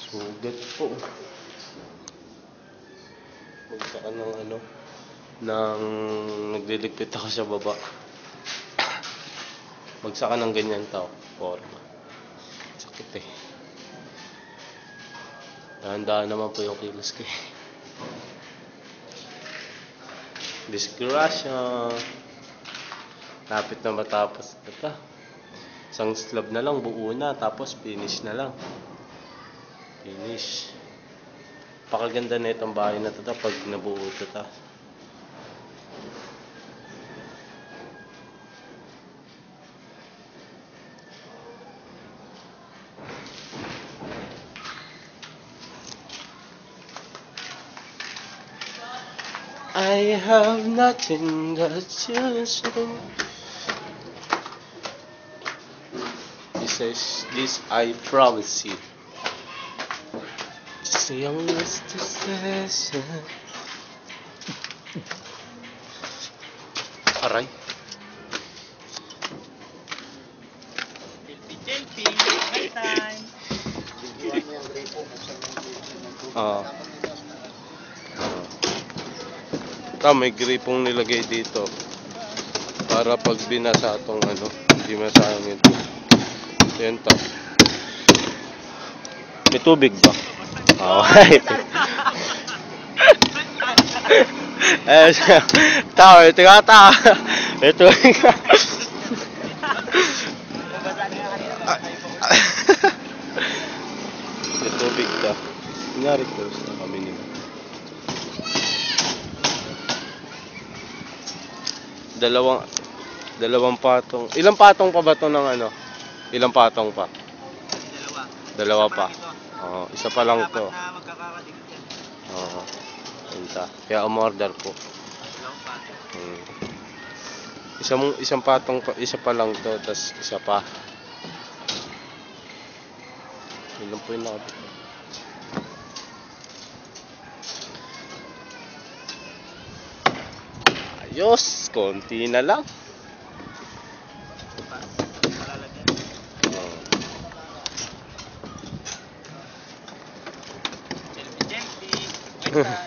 Sugat po. Magsaka ng nang nagliligpit ako sa baba. Magsaka ng ganyan tao. Forma. Sakit eh. Dahan-dahan naman po yung kilos ko eh. Disgrasya. Lapit na matapos ito. Isang slab na lang, buo na. Tapos finish na lang. Finish. Pakaganda na itong bahay na ito pag nabuo ito. I have nothing that you show. This I promise you. It's the youngest decision. Aray. Jelpy, night time. May gripong nilagay dito para pag binasa itong hindi masayang ito. Yan to. May tubig ba? Okay. Tao, ito nga tao. Ito nga. May tubig ka. Kunyari close na kami nila. Dalawang patong. Ilang patong pa ba ito ng Ilang patong pa? Dalawa pa. Oo, isa pa lang to. Oo. Kaya umorder po. Isang patong pa, isa pa lang to, tas isa pa. Ilan po yung nakabit? Ayos, konti na lang. Jelpy, jelpy.